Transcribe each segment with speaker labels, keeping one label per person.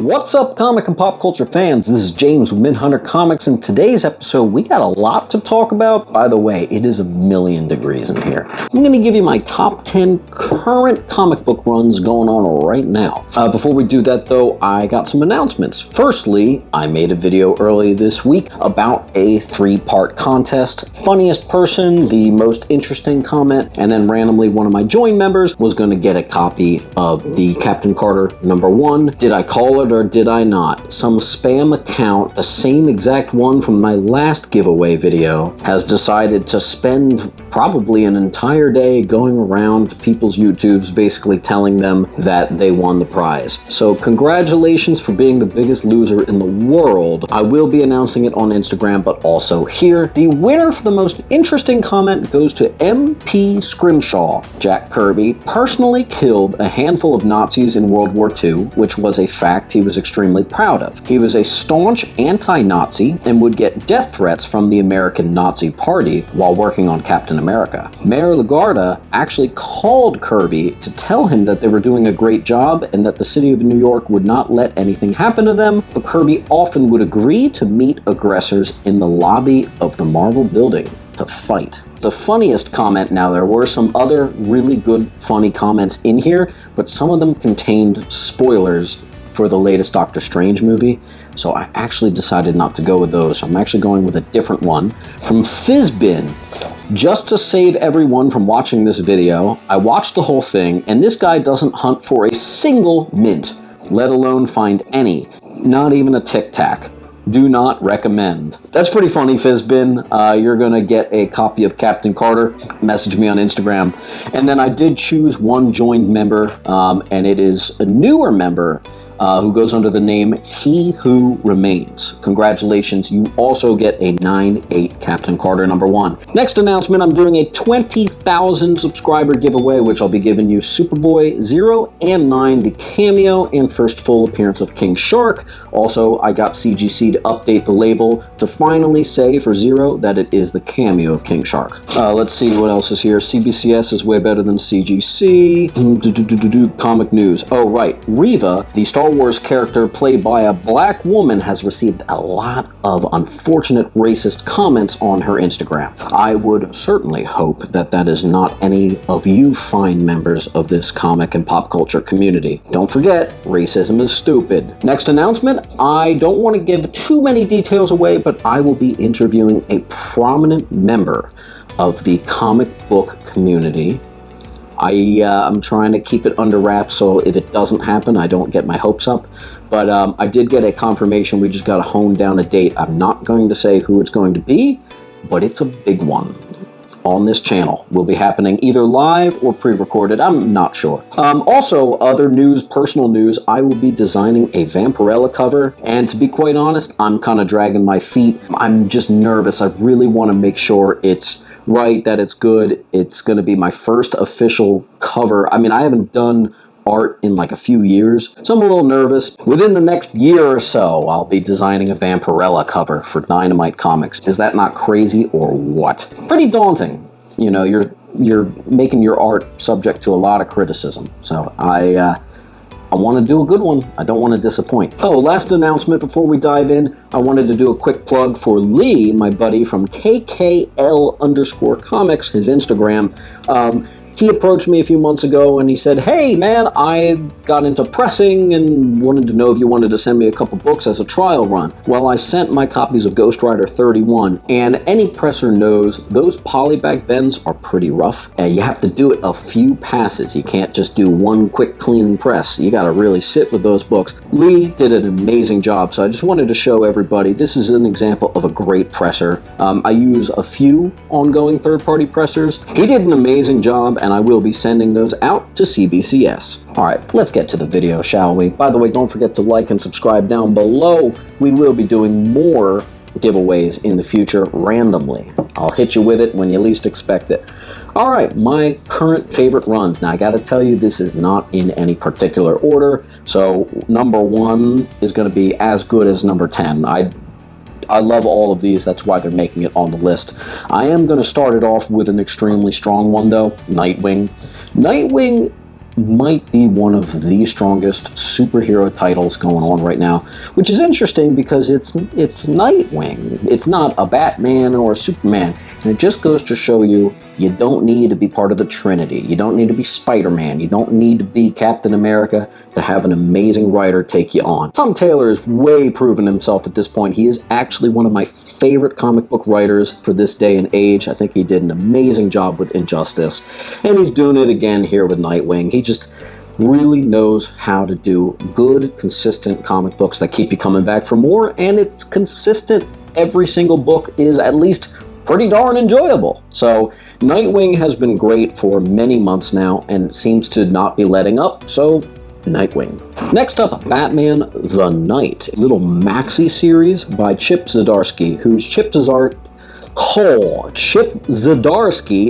Speaker 1: What's up, comic and pop culture fans? This is James with Midhunter Comics, and today's episode we got a lot to talk about. By the way, it is a million degrees in here. I'm going to give you my top 10 current comic book runs going on right now. Before we do that though, I got some announcements. Firstly, I made a video early this week about a 3-part contest. Funniest person, the most interesting comment, and then randomly one of my join members was going to get a copy of the Captain Carter #1. Did I call it or did I not? Some spam account, the same exact one from my last giveaway video, has decided to spend probably an entire day going around people's YouTubes basically telling them that they won the prize. So congratulations for being the biggest loser in the world. I will be announcing it on Instagram, but also here. The winner for the most interesting comment goes to MP Scrimshaw. Jack Kirby personally killed a handful of Nazis in World War II, which was a fact he was extremely proud of. He was a staunch anti-Nazi and would get death threats from the American Nazi Party while working on Captain America. Mayor Lagarda actually called Kirby to tell him that they were doing a great job and that the city of New York would not let anything happen to them, but Kirby often would agree to meet aggressors in the lobby of the Marvel building to fight. The funniest comment, now there were some other really good funny comments in here, but some of them contained spoilers for the latest Doctor Strange movie, so I actually decided not to go with those. So I'm actually going with a different one from Fizbin. Just to save everyone from watching this video, I watched the whole thing, and this guy doesn't hunt for a single mint, let alone find any, not even a Tic Tac. Do not recommend. That's pretty funny, Fizbin. You're gonna get a copy of Captain Carter. Message me on Instagram. And then I did choose one joined member, and it is a newer member who goes under the name He Who Remains. Congratulations, you also get a 9/8 Captain Carter #1. Next announcement, I'm doing a 20,000 subscriber giveaway, which I'll be giving you Superboy 0 and 9, the cameo and first full appearance of King Shark. Also, I got CGC to update the label to finally say for 0 that it is the cameo of King Shark. Let's see what else is here. CBCS is way better than CGC. Comic news. Oh, right. Reva, the Star Wars character played by a black woman, has received a lot of unfortunate racist comments on her Instagram. I would certainly hope that that is not any of you fine members of this comic and pop culture community. Don't forget, racism is stupid. Next announcement, I don't want to give too many details away, but I will be interviewing a prominent member of the comic book community. I'm trying to keep it under wraps, so if it doesn't happen, I don't get my hopes up. But I did get a confirmation. We just got to hone down a date. I'm not going to say who it's going to be, but it's a big one on this channel. Will be happening either live or pre-recorded. I'm not sure. Also, other news, personal news, I will be designing a Vampirella cover. And to be quite honest, I'm kind of dragging my feet. I'm just nervous. I really want to make sure it's right, that it's good. It's going to be my first official cover. I mean, I haven't done art in like a few years, so I'm a little nervous. Within the next year or so, I'll be designing a Vampirella cover for Dynamite Comics. Is that not crazy or what? Pretty daunting. You know, you're making your art subject to a lot of criticism. So I want to do a good one. I don't want to disappoint. Oh, last announcement before we dive in. I wanted to do a quick plug for Lee, my buddy from KKL_comics, his Instagram. He approached me a few months ago and he said, hey man, I got into pressing and wanted to know if you wanted to send me a couple books as a trial run. Well, I sent my copies of Ghost Rider 31, and any presser knows those polybag bends are pretty rough. You have to do it a few passes. You can't just do one quick clean press. You gotta really sit with those books. Lee did an amazing job, so I just wanted to show everybody this is an example of a great presser. I use a few ongoing third-party pressers. He did an amazing job, and I will be sending those out to CBCS. Alright, let's get to the video, shall we? By the way, don't forget to like and subscribe down below. We will be doing more giveaways in the future randomly. I'll hit you with it when you least expect it. Alright, my current favorite runs. Now I gotta tell you, this is not in any particular order, so #1 is gonna be as good as #10. I love all of these, that's why they're making it on the list. I am going to start it off with an extremely strong one though, Nightwing. Nightwing might be one of the strongest superhero titles going on right now, which is interesting because it's Nightwing. It's not a Batman or a Superman. And it just goes to show you don't need to be part of the Trinity. You don't need to be Spider-Man. You don't need to be Captain America to have an amazing writer take you on. Tom Taylor has way proven himself at this point. He is actually one of my favorite comic book writers for this day and age. I think he did an amazing job with Injustice, and he's doing it again here with Nightwing. He just really knows how to do good, consistent comic books that keep you coming back for more, and it's consistent. Every single book is at least pretty darn enjoyable. So Nightwing has been great for many months now and seems to not be letting up, so Nightwing. Next up, Batman the Knight, a little maxi series by Chip Zdarsky, who's Chip Zdarsky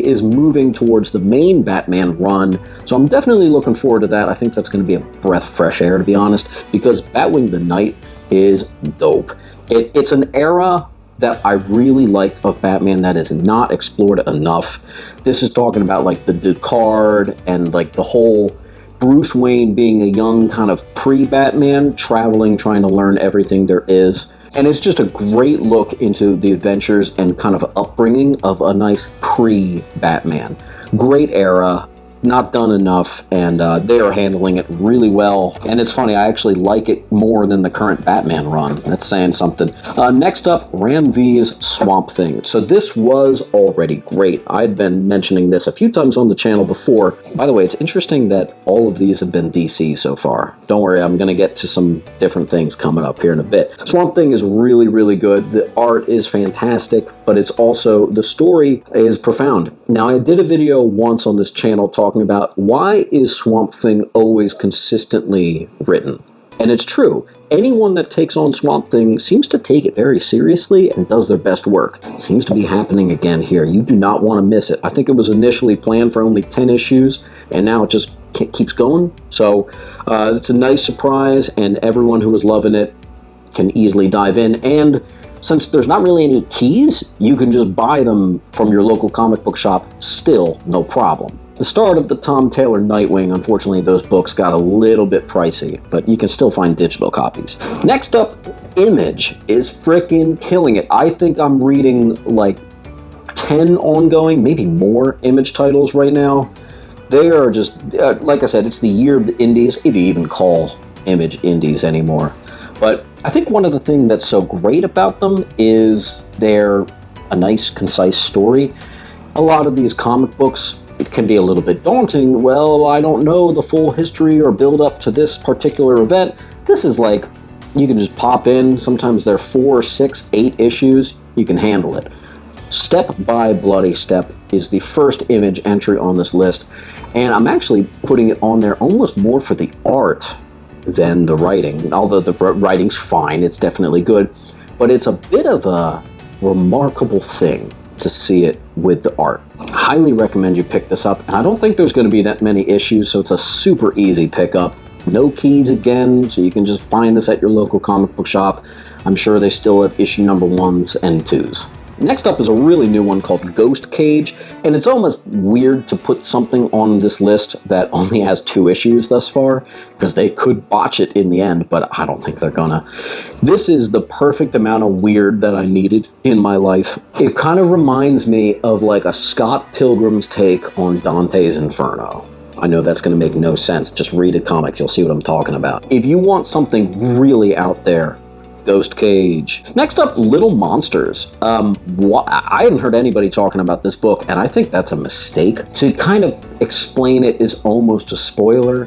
Speaker 1: is moving towards the main Batman run, so I'm definitely looking forward to that. I think that's going to be a breath of fresh air, to be honest, because Batwing the Knight is dope. It's an era that I really like of Batman that is not explored enough. This is talking about like the Ducard and like the whole Bruce Wayne being a young kind of pre-Batman, traveling, trying to learn everything there is. And it's just a great look into the adventures and kind of upbringing of a nice pre-Batman. Great era, not done enough, and they are handling it really well. And it's funny, I actually like it more than the current Batman run. That's saying something. Next up, Ram V's Swamp Thing. So this was already great. I'd been mentioning this a few times on the channel before. By the way, it's interesting that all of these have been DC so far. Don't worry, I'm going to get to some different things coming up here in a bit. Swamp Thing is really, really good. The art is fantastic, but it's also, the story is profound. Now, I did a video once on this channel talking about why is Swamp Thing always consistently written. And it's true. Anyone that takes on Swamp Thing seems to take it very seriously and does their best work. It seems to be happening again here. You do not want to miss it. I think it was initially planned for only 10 issues, and now it just keeps going. So it's a nice surprise, and everyone who is loving it can easily dive in. And since there's not really any keys, you can just buy them from your local comic book shop still, no problem. The start of the Tom Taylor Nightwing, unfortunately those books got a little bit pricey, but you can still find digital copies. Next up, Image is freaking killing it. I think I'm reading like 10 ongoing, maybe more Image titles right now. They are just, like I said, it's the year of the indies, if you even call Image indies anymore. But I think one of the things that's so great about them is they're a nice, concise story. A lot of these comic books, it can be a little bit daunting. Well, I don't know the full history or build up to this particular event. This is like, you can just pop in. Sometimes they're 4, 6, 8 issues. You can handle it. Step by Bloody Step is the first Image entry on this list. And I'm actually putting it on there almost more for the art than the writing. Although the writing's fine, it's definitely good. But it's a bit of a remarkable thing to see it with the art. Highly recommend you pick this up, and I don't think there's going to be that many issues, so it's a super easy pickup. No keys again, so you can just find this at your local comic book shop. I'm sure they still have issue number 1s and 2s. Next up is a really new one called Ghost Cage, and it's almost weird to put something on this list that only has 2 issues thus far, because they could botch it in the end, but I don't think they're gonna. This is the perfect amount of weird that I needed in my life. It kind of reminds me of like a Scott Pilgrim's take on Dante's Inferno. I know that's going to make no sense. Just read a comic, you'll see what I'm talking about. If you want something really out there, Ghost Cage. Next up, Little Monsters. I haven't heard anybody talking about this book, and I think that's a mistake. To kind of explain it is almost a spoiler.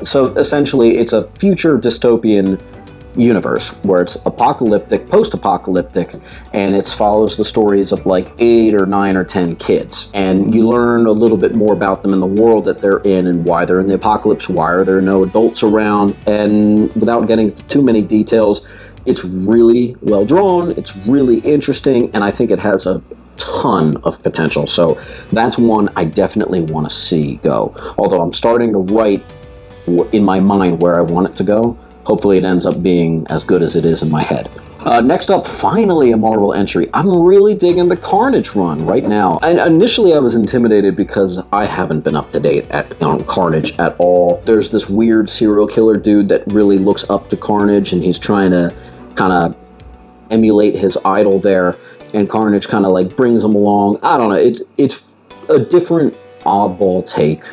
Speaker 1: So essentially, it's a future dystopian universe where it's apocalyptic, post-apocalyptic, and it follows the stories of like 8 or 9 or 10 kids. And you learn a little bit more about them in the world that they're in and why they're in the apocalypse, why are there no adults around, and without getting into too many details, it's really well drawn, it's really interesting, and I think it has a ton of potential. So that's one I definitely want to see go. Although I'm starting to write in my mind where I want it to go. Hopefully it ends up being as good as it is in my head. Next up, finally a Marvel entry. I'm really digging the Carnage run right now. And initially I was intimidated because I haven't been up to date on Carnage at all. There's this weird serial killer dude that really looks up to Carnage, and he's trying to kind of emulate his idol there, and Carnage kind of like brings him along. I don't know, it's a different oddball take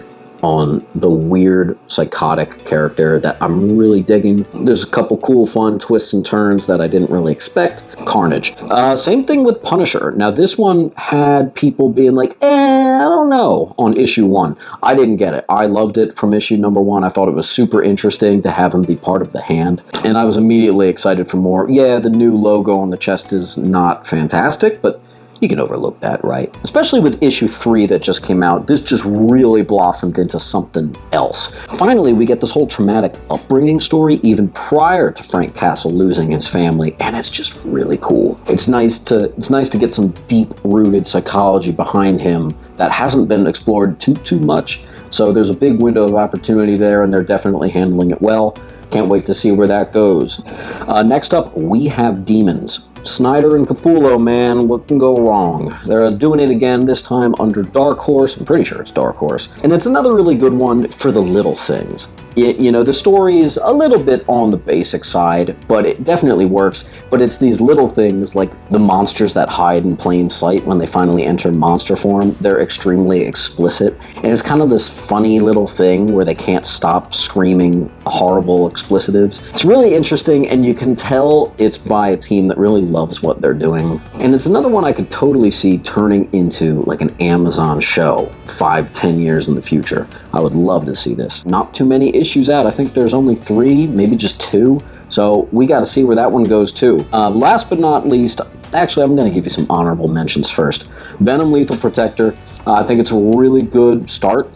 Speaker 1: on the weird psychotic character that I'm really digging. There's a couple cool fun twists and turns that I didn't really expect. Carnage. Same thing with Punisher. Now this one had people being like, I don't know, on issue 1. I didn't get it. I loved it from issue number 1. I thought it was super interesting to have him be part of the Hand, and I was immediately excited for more. Yeah, the new logo on the chest is not fantastic, but you can overlook that, right? Especially with issue 3 that just came out. This just really blossomed into something else. Finally, we get this whole traumatic upbringing story even prior to Frank Castle losing his family, and it's just really cool. It's nice to get some deep-rooted psychology behind him that hasn't been explored too much. So there's a big window of opportunity there, and they're definitely handling it well. Can't wait to see where that goes. Next up, we have Demons. Snyder and Capullo, man, what can go wrong? They're doing it again, this time under Dark Horse. I'm pretty sure it's Dark Horse. And it's another really good one for the little things. The story is a little bit on the basic side, but it definitely works. But it's these little things like the monsters that hide in plain sight when they finally enter monster form. They're extremely explicit. And it's kind of this funny little thing where they can't stop screaming horrible explicitives. It's really interesting, and you can tell it's by a team that really loves what they're doing. And it's another one I could totally see turning into like an Amazon show 5-10 years in the future. I would love to see this. Not too many issues out. I think there's only 3, maybe just 2. So we got to see where that one goes too. Last but not least, actually I'm going to give you some honorable mentions first. Venom Lethal Protector. I think it's a really good start.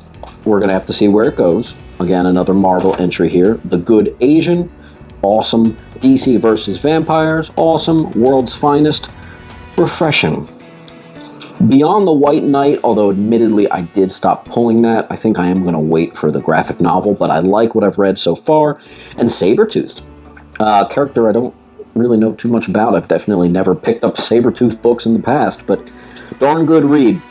Speaker 1: We're going to have to see where it goes. Again, another Marvel entry here. The Good Asian. Awesome. DC versus Vampires. Awesome. World's Finest. Refreshing. Beyond the White Knight, although admittedly I did stop pulling that. I think I am going to wait for the graphic novel, but I like what I've read so far. And Sabretooth. Character I don't really know too much about. I've definitely never picked up Sabretooth books in the past, but darn good read.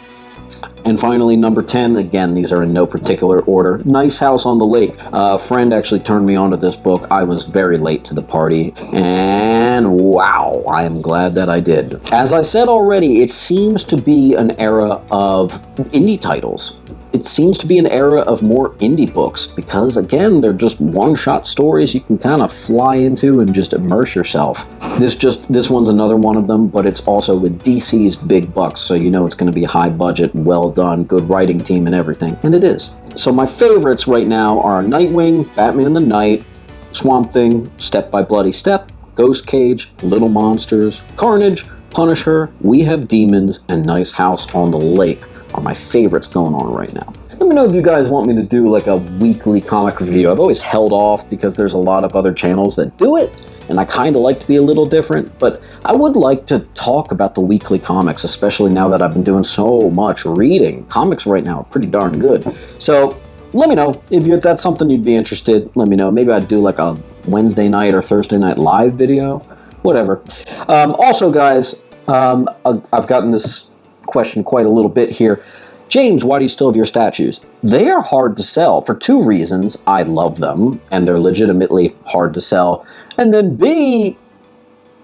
Speaker 1: And finally, number 10, again, these are in no particular order, Nice House on the Lake. A friend actually turned me on to this book. I was very late to the party, and wow, I am glad that I did. As I said already, it seems to be an era of indie titles. It seems to be an era of more indie books because, again, they're just one-shot stories you can kind of fly into and just immerse yourself. This one's another one of them, but it's also with DC's big bucks, so you know it's going to be high budget, well done, good writing team and everything, and it is. So my favorites right now are Nightwing, Batman the Knight, Swamp Thing, Step by Bloody Step, Ghost Cage, Little Monsters, Carnage, Punisher, We Have Demons, and Nice House on the Lake are my favorites going on right now. Let me know if you guys want me to do like a weekly comic review. I've always held off because there's a lot of other channels that do it, and I kind of like to be a little different, but I would like to talk about the weekly comics, especially now that I've been doing so much reading. Comics right now are pretty darn good. So let me know if that's something you'd be interested. Let me know. Maybe I'd do like a Wednesday night or Thursday night live video, whatever. Also, guys, I've gotten this question quite a little bit here. James, why do you still have your statues? They are hard to sell for 2 reasons. I love them, and they're legitimately hard to sell. And then B,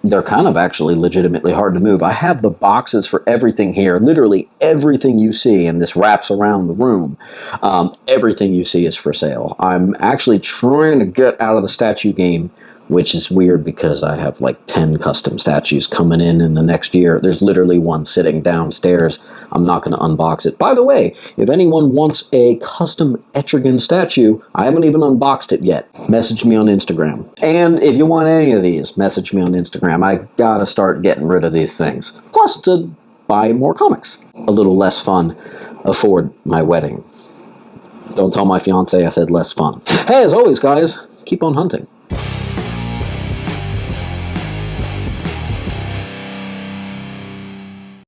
Speaker 1: they're kind of actually legitimately hard to move. I have the boxes for everything here, literally everything you see, and this wraps around the room. Everything you see is for sale. I'm actually trying to get out of the statue game, which is weird because I have like 10 custom statues coming in the next year. There's literally one sitting downstairs. I'm not going to unbox it. By the way, if anyone wants a custom Etrigan statue, I haven't even unboxed it yet. Message me on Instagram. And if you want any of these, message me on Instagram. I gotta start getting rid of these things. Plus to buy more comics. A little less fun. Afford my wedding. Don't tell my fiance I said less fun. Hey, as always, guys, keep on hunting.